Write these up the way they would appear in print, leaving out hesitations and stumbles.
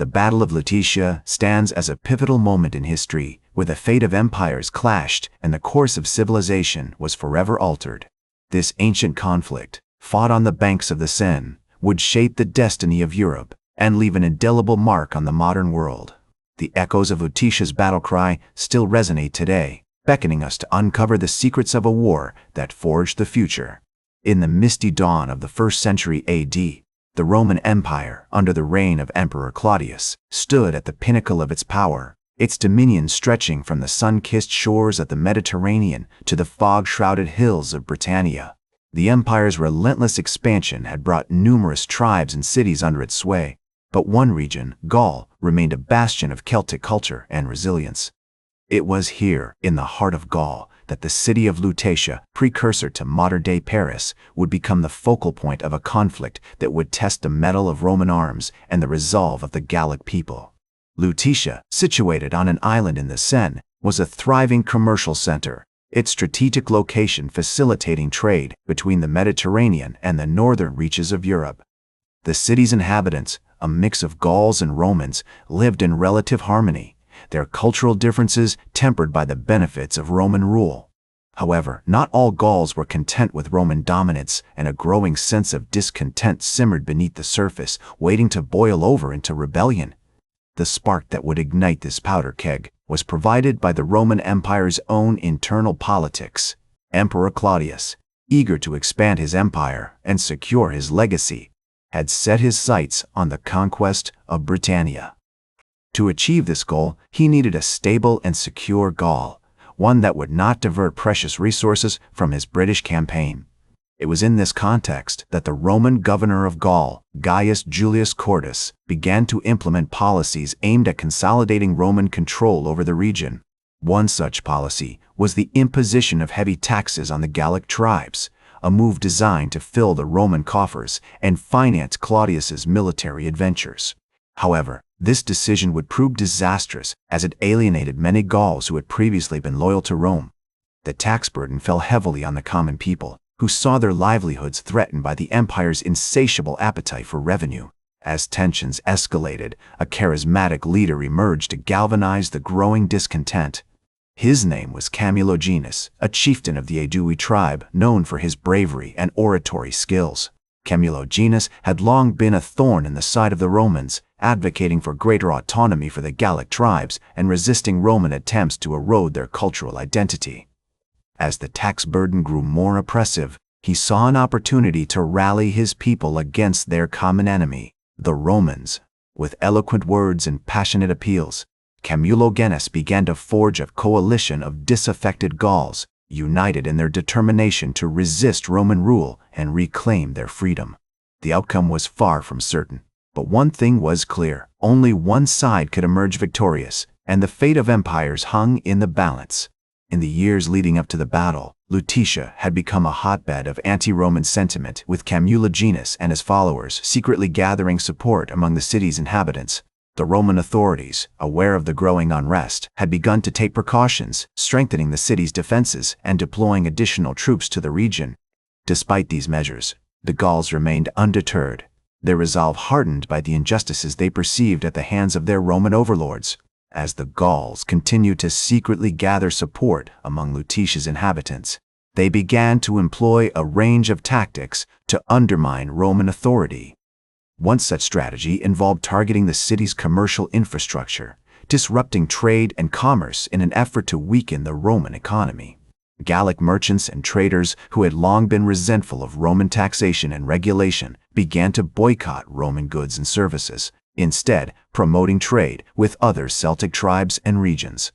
The Battle of Lutetia stands as a pivotal moment in history, where the fate of empires clashed and the course of civilization was forever altered. This ancient conflict, fought on the banks of the Seine, would shape the destiny of Europe and leave an indelible mark on the modern world. The echoes of Lutetia's battle cry still resonate today, beckoning us to uncover the secrets of a war that forged the future. In the misty dawn of the 1st century AD, the Roman Empire, under the reign of Emperor Claudius, stood at the pinnacle of its power, its dominion stretching from the sun-kissed shores of the Mediterranean to the fog-shrouded hills of Britannia. The empire's relentless expansion had brought numerous tribes and cities under its sway, but one region, Gaul, remained a bastion of Celtic culture and resilience. It was here, in the heart of Gaul, that the city of Lutetia, precursor to modern-day Paris, would become the focal point of a conflict that would test the mettle of Roman arms and the resolve of the Gallic people. Lutetia, situated on an island in the Seine, was a thriving commercial center, its strategic location facilitating trade between the Mediterranean and the northern reaches of Europe. The city's inhabitants, a mix of Gauls and Romans, lived in relative harmony, their cultural differences tempered by the benefits of Roman rule. However, not all Gauls were content with Roman dominance, and a growing sense of discontent simmered beneath the surface, waiting to boil over into rebellion. The spark that would ignite this powder keg was provided by the Roman Empire's own internal politics. Emperor Claudius, eager to expand his empire and secure his legacy, had set his sights on the conquest of Britannia. To achieve this goal, he needed a stable and secure Gaul, one that would not divert precious resources from his British campaign. It was in this context that the Roman governor of Gaul, Gaius Julius Quartus, began to implement policies aimed at consolidating Roman control over the region. One such policy was the imposition of heavy taxes on the Gallic tribes, a move designed to fill the Roman coffers and finance Claudius's military adventures. However, this decision would prove disastrous as it alienated many Gauls who had previously been loyal to Rome. The tax burden fell heavily on the common people, who saw their livelihoods threatened by the empire's insatiable appetite for revenue. As tensions escalated, a charismatic leader emerged to galvanize the growing discontent. His name was Camulogenus, a chieftain of the Aedui tribe known for his bravery and oratory skills. Camulogenus had long been a thorn in the side of the Romans, advocating for greater autonomy for the Gallic tribes and resisting Roman attempts to erode their cultural identity. As the tax burden grew more oppressive, he saw an opportunity to rally his people against their common enemy, the Romans. With eloquent words and passionate appeals, Camulogenus began to forge a coalition of disaffected Gauls, united in their determination to resist Roman rule and reclaim their freedom. The outcome was far from certain, but one thing was clear: only one side could emerge victorious, and the fate of empires hung in the balance. In the years leading up to the battle, Lutetia had become a hotbed of anti-Roman sentiment, with Camulogenus and his followers secretly gathering support among the city's inhabitants. The Roman authorities, aware of the growing unrest, had begun to take precautions, strengthening the city's defenses and deploying additional troops to the region. Despite these measures, the Gauls remained undeterred, their resolve hardened by the injustices they perceived at the hands of their Roman overlords. As the Gauls continued to secretly gather support among Lutetia's inhabitants, they began to employ a range of tactics to undermine Roman authority. One such strategy involved targeting the city's commercial infrastructure, disrupting trade and commerce in an effort to weaken the Roman economy. Gallic merchants and traders who had long been resentful of Roman taxation and regulation began to boycott Roman goods and services, instead promoting trade with other Celtic tribes and regions.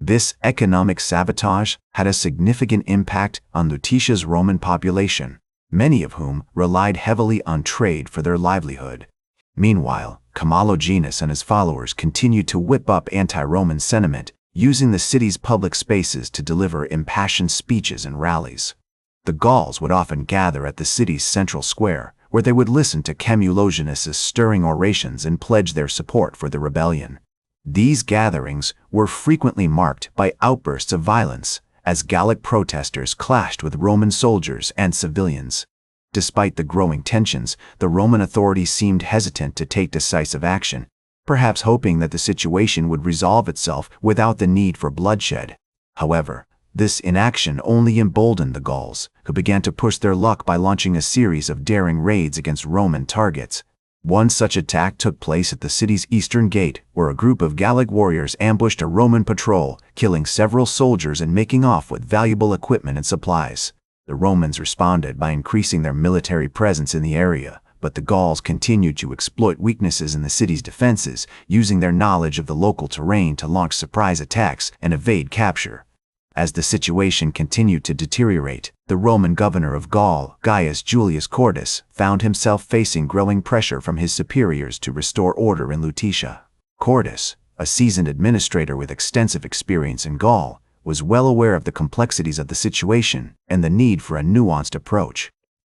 This economic sabotage had a significant impact on Lutetia's Roman population, many of whom relied heavily on trade for their livelihood. Meanwhile, Camulogenus and his followers continued to whip up anti-Roman sentiment, using the city's public spaces to deliver impassioned speeches and rallies. The Gauls would often gather at the city's central square, where they would listen to Camulogenus's stirring orations and pledge their support for the rebellion. These gatherings were frequently marked by outbursts of violence, as Gallic protesters clashed with Roman soldiers and civilians. Despite the growing tensions, the Roman authorities seemed hesitant to take decisive action. perhaps hoping that the situation would resolve itself without the need for bloodshed. However, this inaction only emboldened the Gauls, who began to push their luck by launching a series of daring raids against Roman targets. One such attack took place at the city's eastern gate, where a group of Gallic warriors ambushed a Roman patrol, killing several soldiers and making off with valuable equipment and supplies. The Romans responded by increasing their military presence in the area, but the Gauls continued to exploit weaknesses in the city's defenses, using their knowledge of the local terrain to launch surprise attacks and evade capture. As the situation continued to deteriorate, the Roman governor of Gaul, Gaius Julius Quartus, found himself facing growing pressure from his superiors to restore order in Lutetia. Quartus, a seasoned administrator with extensive experience in Gaul, was well aware of the complexities of the situation and the need for a nuanced approach.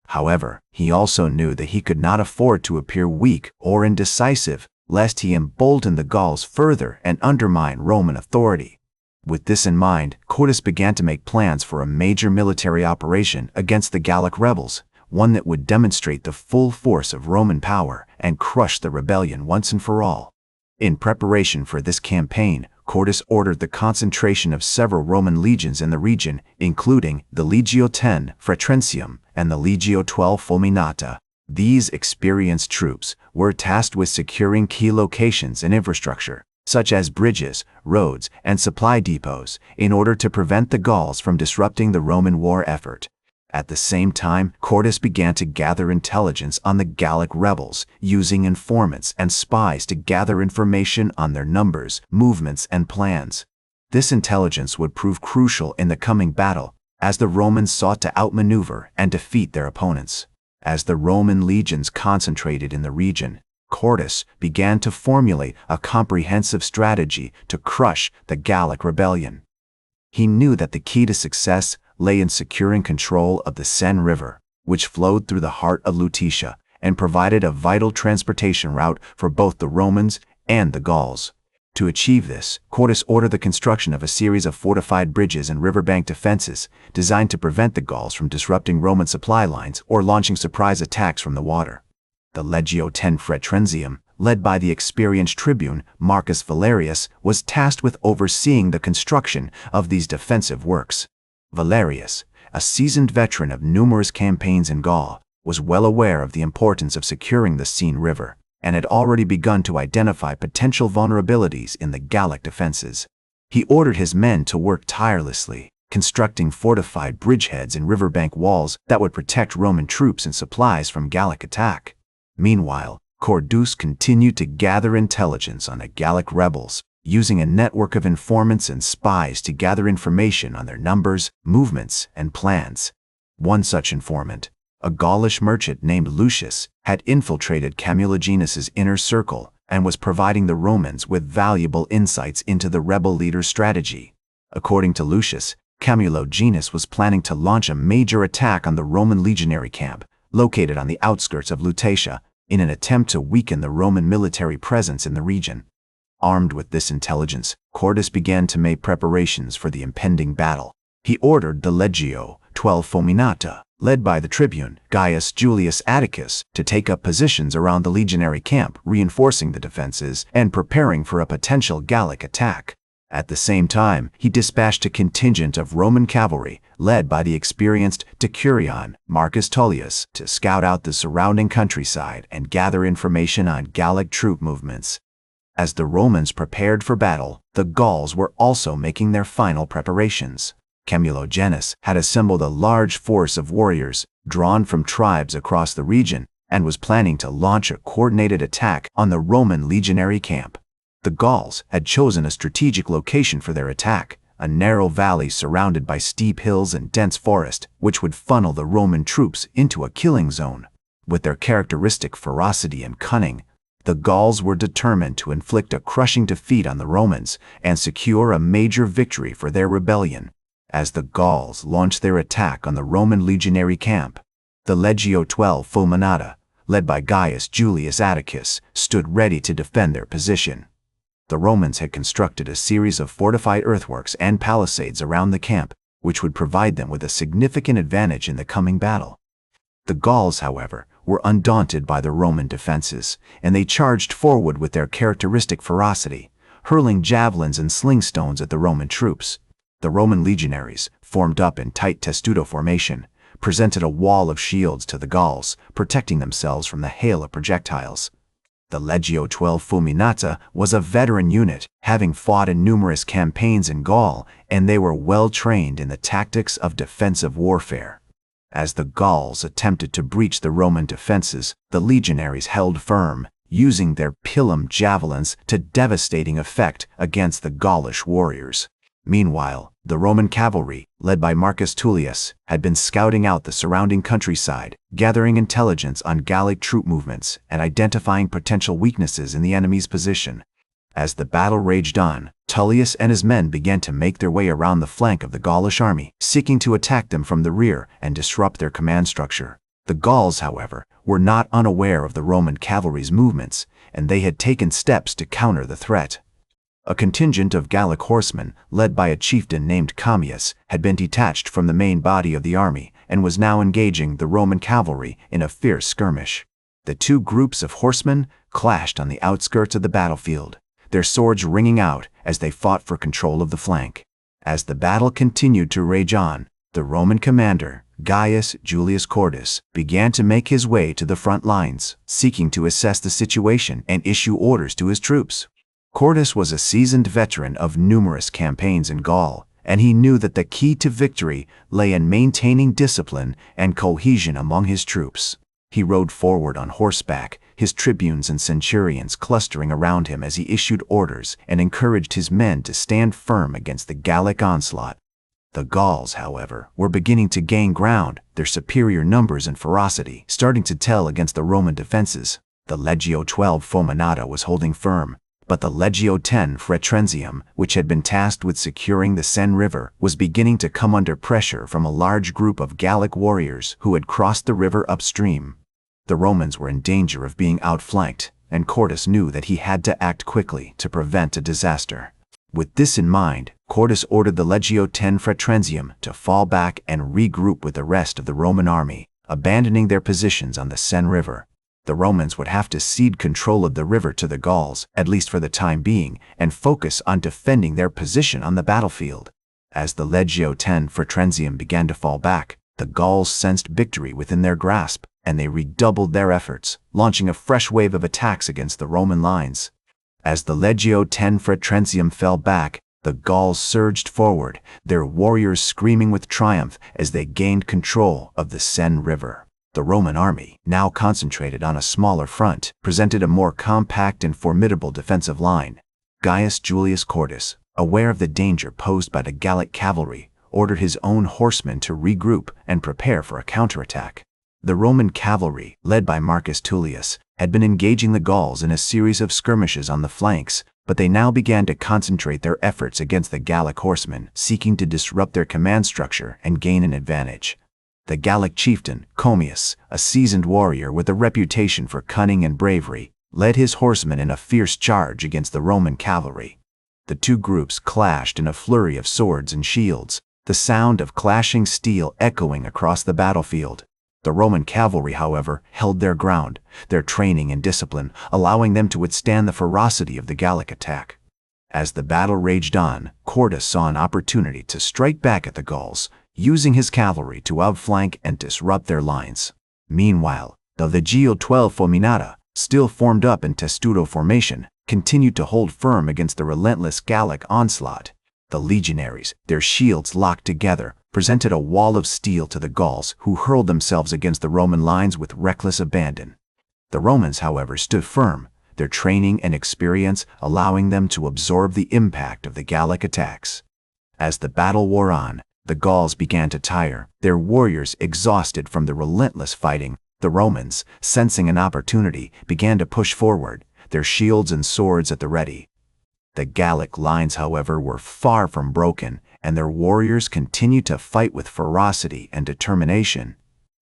However, he also knew that he could not afford to appear weak or indecisive, lest he embolden the Gauls further and undermine Roman authority. With this in mind, Quartus began to make plans for a major military operation against the Gallic rebels, one that would demonstrate the full force of Roman power and crush the rebellion once and for all. In preparation for this campaign, Quartus ordered the concentration of several Roman legions in the region, including the Legio X Fretrensium and the Legio XII Fulminata. These experienced troops were tasked with securing key locations and infrastructure, such as bridges, roads, and supply depots, in order to prevent the Gauls from disrupting the Roman war effort. At the same time, Quartus began to gather intelligence on the Gallic rebels, using informants and spies to gather information on their numbers, movements, and plans. This intelligence would prove crucial in the coming battle, as the Romans sought to outmaneuver and defeat their opponents. As the Roman legions concentrated in the region, Quartus began to formulate a comprehensive strategy to crush the Gallic rebellion. He knew that the key to success lay in securing control of the Seine River, which flowed through the heart of Lutetia and provided a vital transportation route for both the Romans and the Gauls. To achieve this, Quartus ordered the construction of a series of fortified bridges and riverbank defenses designed to prevent the Gauls from disrupting Roman supply lines or launching surprise attacks from the water. The Legio X Fretrensium, led by the experienced tribune Marcus Valerius, was tasked with overseeing the construction of these defensive works. Valerius, a seasoned veteran of numerous campaigns in Gaul, was well aware of the importance of securing the Seine River, and had already begun to identify potential vulnerabilities in the Gallic defenses. He ordered his men to work tirelessly, constructing fortified bridgeheads and riverbank walls that would protect Roman troops and supplies from Gallic attack. Meanwhile, Quartus continued to gather intelligence on the Gallic rebels, using a network of informants and spies to gather information on their numbers, movements, and plans. One such informant, a Gaulish merchant named Lucius, had infiltrated Camulogenus's inner circle and was providing the Romans with valuable insights into the rebel leader's strategy. According to Lucius, Camulogenus was planning to launch a major attack on the Roman legionary camp, located on the outskirts of Lutetia, in an attempt to weaken the Roman military presence in the region. Armed with this intelligence, Quartus began to make preparations for the impending battle. He ordered the Legio XII Fulminata, led by the tribune Gaius Julius Atticus, to take up positions around the legionary camp, reinforcing the defenses and preparing for a potential Gallic attack. At the same time, he dispatched a contingent of Roman cavalry, led by the experienced decurion Marcus Tullius, to scout out the surrounding countryside and gather information on Gallic troop movements. As the Romans prepared for battle, the Gauls were also making their final preparations. Camulogenus had assembled a large force of warriors, drawn from tribes across the region, and was planning to launch a coordinated attack on the Roman legionary camp. The Gauls had chosen a strategic location for their attack, a narrow valley surrounded by steep hills and dense forest, which would funnel the Roman troops into a killing zone. With their characteristic ferocity and cunning, the Gauls were determined to inflict a crushing defeat on the Romans and secure a major victory for their rebellion. As the Gauls launched their attack on the Roman legionary camp, the Legio XII Fulminata, led by Gaius Julius Atticus, stood ready to defend their position. The Romans had constructed a series of fortified earthworks and palisades around the camp, which would provide them with a significant advantage in the coming battle. The Gauls, however, were undaunted by the Roman defenses, and they charged forward with their characteristic ferocity, hurling javelins and sling stones at the Roman troops. The Roman legionaries, formed up in tight testudo formation, presented a wall of shields to the Gauls, protecting themselves from the hail of projectiles. The Legio XII Fulminata was a veteran unit, having fought in numerous campaigns in Gaul, and they were well trained in the tactics of defensive warfare. As the Gauls attempted to breach the Roman defenses, the legionaries held firm, using their pilum javelins to devastating effect against the Gaulish warriors. Meanwhile, the Roman cavalry, led by Marcus Tullius, had been scouting out the surrounding countryside, gathering intelligence on Gallic troop movements and identifying potential weaknesses in the enemy's position. As the battle raged on, Tullius and his men began to make their way around the flank of the Gaulish army, seeking to attack them from the rear and disrupt their command structure. The Gauls, however, were not unaware of the Roman cavalry's movements, and they had taken steps to counter the threat. A contingent of Gallic horsemen, led by a chieftain named Commius, had been detached from the main body of the army and was now engaging the Roman cavalry in a fierce skirmish. The two groups of horsemen clashed on the outskirts of the battlefield, their swords ringing out as they fought for control of the flank. As the battle continued to rage on, the Roman commander, Gaius Julius Cordus, began to make his way to the front lines, seeking to assess the situation and issue orders to his troops. Cordus was a seasoned veteran of numerous campaigns in Gaul, and he knew that the key to victory lay in maintaining discipline and cohesion among his troops. He rode forward on horseback, his tribunes and centurions clustering around him as he issued orders and encouraged his men to stand firm against the Gallic onslaught. The Gauls, however, were beginning to gain ground, their superior numbers and ferocity starting to tell against the Roman defenses. The Legio XII Fulminata was holding firm, but the Legio X Fretrensium, which had been tasked with securing the Seine River, was beginning to come under pressure from a large group of Gallic warriors who had crossed the river upstream. The Romans were in danger of being outflanked, and Cordus knew that he had to act quickly to prevent a disaster. With this in mind, Cordus ordered the Legio X Fretrensium to fall back and regroup with the rest of the Roman army, abandoning their positions on the Seine River. The Romans would have to cede control of the river to the Gauls, at least for the time being, and focus on defending their position on the battlefield. As the Legio X Fretrensium began to fall back, the Gauls sensed victory within their grasp, and they redoubled their efforts, launching a fresh wave of attacks against the Roman lines. As the Legio X Fretrensium fell back, the Gauls surged forward, their warriors screaming with triumph as they gained control of the Seine River. The Roman army, now concentrated on a smaller front, presented a more compact and formidable defensive line. Gaius Julius Cordus, aware of the danger posed by the Gallic cavalry, ordered his own horsemen to regroup and prepare for a counterattack. The Roman cavalry, led by Marcus Tullius, had been engaging the Gauls in a series of skirmishes on the flanks, but they now began to concentrate their efforts against the Gallic horsemen, seeking to disrupt their command structure and gain an advantage. The Gallic chieftain, Commius, a seasoned warrior with a reputation for cunning and bravery, led his horsemen in a fierce charge against the Roman cavalry. The two groups clashed in a flurry of swords and shields, the sound of clashing steel echoing across the battlefield. The Roman cavalry, however, held their ground, their training and discipline allowing them to withstand the ferocity of the Gallic attack. As the battle raged on, Cordus saw an opportunity to strike back at the Gauls, using his cavalry to outflank and disrupt their lines. Meanwhile, the Legio XII Fulminata, still formed up in testudo formation, continued to hold firm against the relentless Gallic onslaught. The legionaries, their shields locked together, presented a wall of steel to the Gauls, who hurled themselves against the Roman lines with reckless abandon. The Romans, however, stood firm, their training and experience allowing them to absorb the impact of the Gallic attacks. As the battle wore on, the Gauls began to tire, their warriors exhausted from the relentless fighting. The Romans, sensing an opportunity, began to push forward, their shields and swords at the ready. The Gallic lines, however, were far from broken, and their warriors continued to fight with ferocity and determination.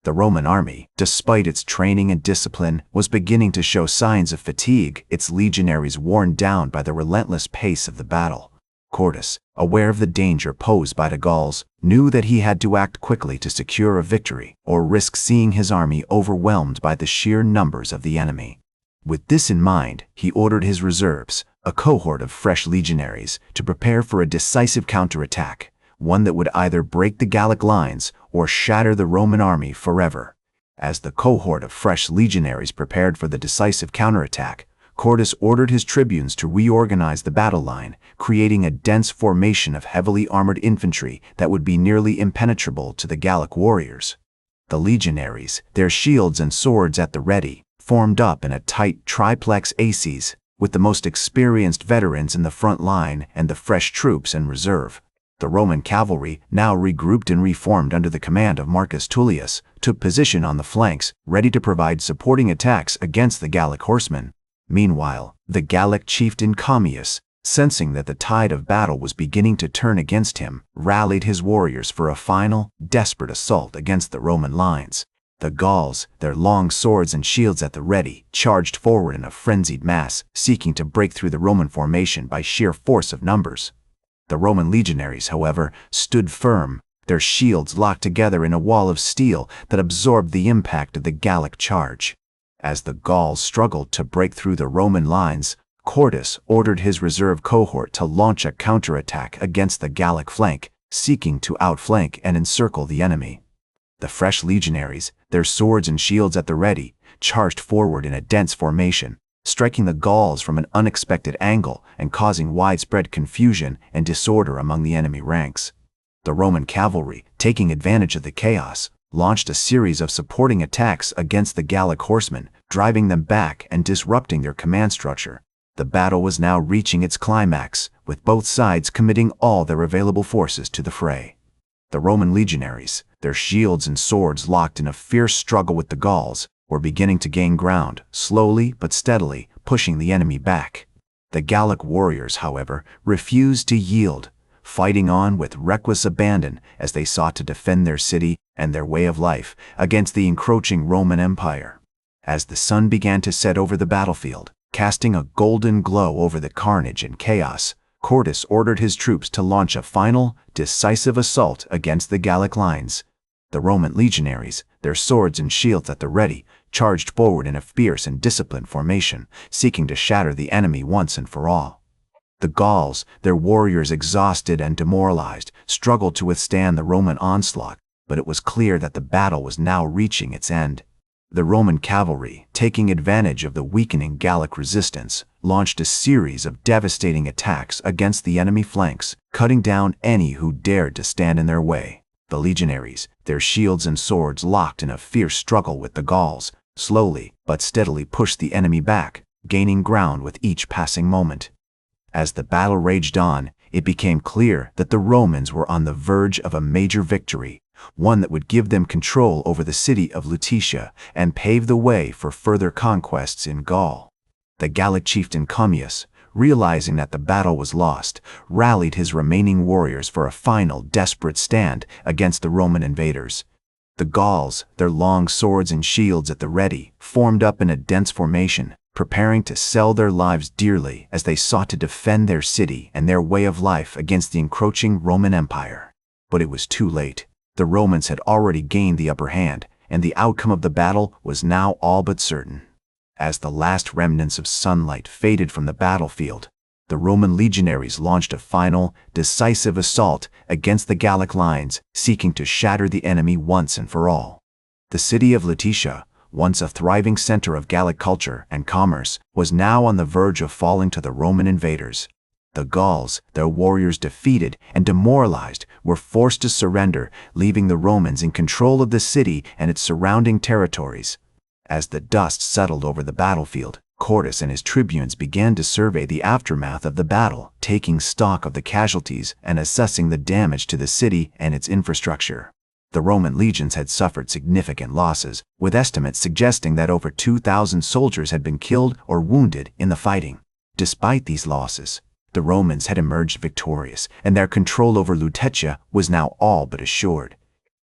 The Roman army, despite its training and discipline, was beginning to show signs of fatigue, its legionaries worn down by the relentless pace of the battle. Quartus, aware of the danger posed by the Gauls, knew that he had to act quickly to secure a victory or risk seeing his army overwhelmed by the sheer numbers of the enemy. With this in mind, he ordered his reserves, a cohort of fresh legionaries, to prepare for a decisive counterattack, one that would either break the Gallic lines or shatter the Roman army forever. As the cohort of fresh legionaries prepared for the decisive counterattack, Quartus ordered his tribunes to reorganize the battle line, creating a dense formation of heavily armored infantry that would be nearly impenetrable to the Gallic warriors. The legionaries, their shields and swords at the ready, formed up in a tight triplex acies, with the most experienced veterans in the front line and the fresh troops in reserve. The Roman cavalry, now regrouped and reformed under the command of Marcus Tullius, took position on the flanks, ready to provide supporting attacks against the Gallic horsemen. Meanwhile, the Gallic chieftain Commius, sensing that the tide of battle was beginning to turn against him, rallied his warriors for a final, desperate assault against the Roman lines. The Gauls, their long swords and shields at the ready, charged forward in a frenzied mass, seeking to break through the Roman formation by sheer force of numbers. The Roman legionaries, however, stood firm, their shields locked together in a wall of steel that absorbed the impact of the Gallic charge. As the Gauls struggled to break through the Roman lines, Quartus ordered his reserve cohort to launch a counterattack against the Gallic flank, seeking to outflank and encircle the enemy. The fresh legionaries, their swords and shields at the ready, charged forward in a dense formation, striking the Gauls from an unexpected angle and causing widespread confusion and disorder among the enemy ranks. The Roman cavalry, taking advantage of the chaos, launched a series of supporting attacks against the Gallic horsemen, driving them back and disrupting their command structure. The battle was now reaching its climax, with both sides committing all their available forces to the fray. The Roman legionaries, their shields and swords locked in a fierce struggle with the Gauls, were beginning to gain ground, slowly but steadily, pushing the enemy back. The Gallic warriors, however, refused to yield, fighting on with reckless abandon as they sought to defend their city and their way of life against the encroaching Roman Empire. As the sun began to set over the battlefield, casting a golden glow over the carnage and chaos, Quartus ordered his troops to launch a final, decisive assault against the Gallic lines. The Roman legionaries, their swords and shields at the ready, charged forward in a fierce and disciplined formation, seeking to shatter the enemy once and for all. The Gauls, their warriors exhausted and demoralized, struggled to withstand the Roman onslaught, but it was clear that the battle was now reaching its end. The Roman cavalry, taking advantage of the weakening Gallic resistance, launched a series of devastating attacks against the enemy flanks, cutting down any who dared to stand in their way. The legionaries, their shields and swords locked in a fierce struggle with the Gauls, slowly but steadily pushed the enemy back, gaining ground with each passing moment. As the battle raged on, it became clear that the Romans were on the verge of a major victory, one that would give them control over the city of Lutetia and pave the way for further conquests in Gaul. The Gallic chieftain Commius, realizing that the battle was lost, rallied his remaining warriors for a final, desperate stand against the Roman invaders. The Gauls, their long swords and shields at the ready, formed up in a dense formation, preparing to sell their lives dearly as they sought to defend their city and their way of life against the encroaching Roman Empire. But it was too late. The Romans had already gained the upper hand, and the outcome of the battle was now all but certain. As the last remnants of sunlight faded from the battlefield, the Roman legionaries launched a final, decisive assault against the Gallic lines, seeking to shatter the enemy once and for all. The city of Lutetia, once a thriving center of Gallic culture and commerce, was now on the verge of falling to the Roman invaders. The Gauls, their warriors defeated and demoralized, were forced to surrender, leaving the Romans in control of the city and its surrounding territories. As the dust settled over the battlefield, Quartus and his tribunes began to survey the aftermath of the battle, taking stock of the casualties and assessing the damage to the city and its infrastructure. The Roman legions had suffered significant losses, with estimates suggesting that over 2,000 soldiers had been killed or wounded in the fighting. Despite these losses, the Romans had emerged victorious, and their control over Lutetia was now all but assured.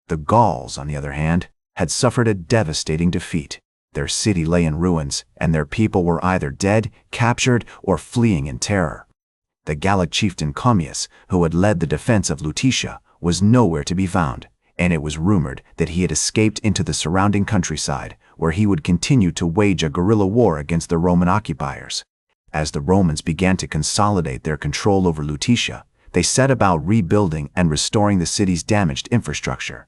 The Gauls, on the other hand, had suffered a devastating defeat. Their city lay in ruins, and their people were either dead, captured, or fleeing in terror. The Gallic chieftain Commius, who had led the defense of Lutetia, was nowhere to be found, and it was rumored that he had escaped into the surrounding countryside, where he would continue to wage a guerrilla war against the Roman occupiers. As the Romans began to consolidate their control over Lutetia, they set about rebuilding and restoring the city's damaged infrastructure.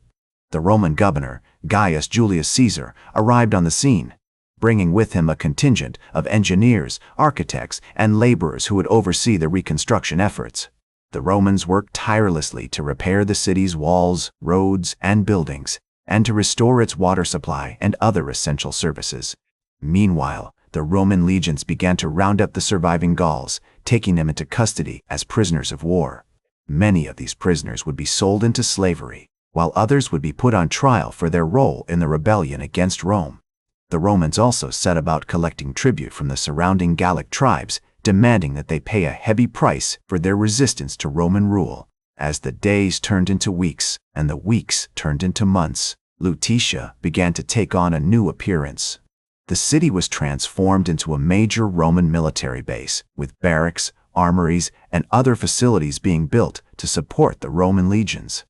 The Roman governor, Gaius Julius Caesar, arrived on the scene, bringing with him a contingent of engineers, architects, and laborers who would oversee the reconstruction efforts. The Romans worked tirelessly to repair the city's walls, roads, and buildings, and to restore its water supply and other essential services. Meanwhile, the Roman legions began to round up the surviving Gauls, taking them into custody as prisoners of war. Many of these prisoners would be sold into slavery, while others would be put on trial for their role in the rebellion against Rome. The Romans also set about collecting tribute from the surrounding Gallic tribes, demanding that they pay a heavy price for their resistance to Roman rule. As the days turned into weeks and the weeks turned into months, Lutetia began to take on a new appearance. The city was transformed into a major Roman military base, with barracks, armories, and other facilities being built to support the Roman legions.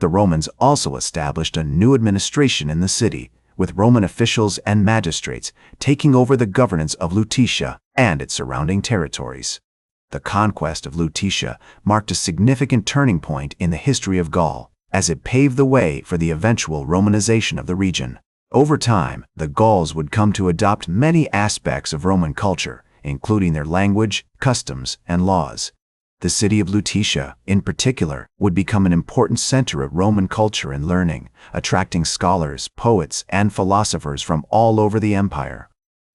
The Romans also established a new administration in the city, with Roman officials and magistrates taking over the governance of Lutetia and its surrounding territories. The conquest of Lutetia marked a significant turning point in the history of Gaul, as it paved the way for the eventual Romanization of the region. Over time, the Gauls would come to adopt many aspects of Roman culture, including their language, customs, and laws. The city of Lutetia, in particular, would become an important center of Roman culture and learning, attracting scholars, poets, and philosophers from all over the empire.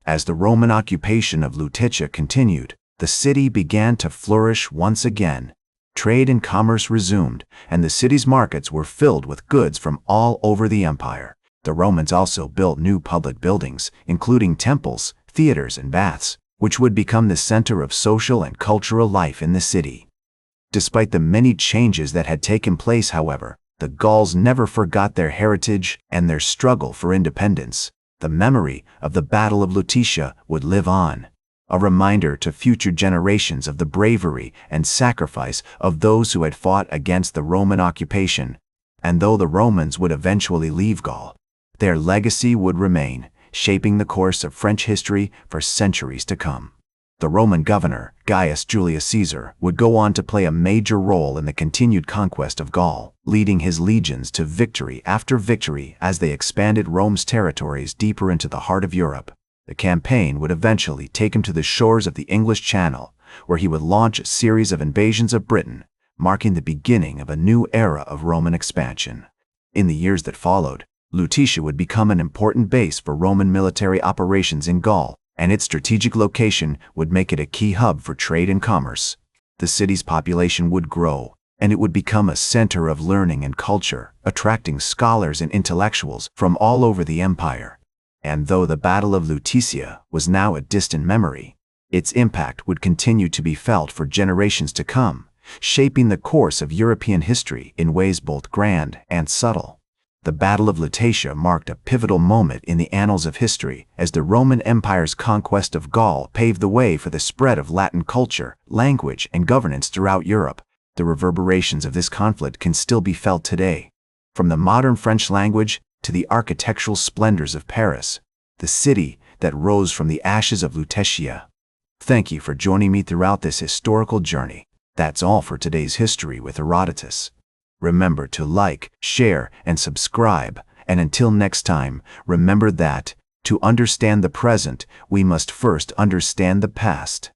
As the Roman occupation of Lutetia continued, the city began to flourish once again. Trade and commerce resumed, and the city's markets were filled with goods from all over the empire. The Romans also built new public buildings, including temples, theaters, and baths, which would become the center of social and cultural life in the city. Despite the many changes that had taken place, however, the Gauls never forgot their heritage and their struggle for independence. The memory of the Battle of Lutetia would live on, a reminder to future generations of the bravery and sacrifice of those who had fought against the Roman occupation. And though the Romans would eventually leave Gaul, their legacy would remain, shaping the course of French history for centuries to come. The Roman governor, Gaius Julius Caesar, would go on to play a major role in the continued conquest of Gaul, leading his legions to victory after victory as they expanded Rome's territories deeper into the heart of Europe. The campaign would eventually take him to the shores of the English Channel, where he would launch a series of invasions of Britain, marking the beginning of a new era of Roman expansion. In the years that followed, Lutetia would become an important base for Roman military operations in Gaul, and its strategic location would make it a key hub for trade and commerce. The city's population would grow, and it would become a center of learning and culture, attracting scholars and intellectuals from all over the empire. And though the Battle of Lutetia was now a distant memory, its impact would continue to be felt for generations to come, shaping the course of European history in ways both grand and subtle. The Battle of Lutetia marked a pivotal moment in the annals of history as the Roman Empire's conquest of Gaul paved the way for the spread of Latin culture, language, and governance throughout Europe. The reverberations of this conflict can still be felt today. From the modern French language to the architectural splendors of Paris, the city that rose from the ashes of Lutetia. Thank you for joining me throughout this historical journey. That's all for today's History with Herodotus. Remember to like, share, and subscribe. And until next time, remember that, to understand the present, we must first understand the past.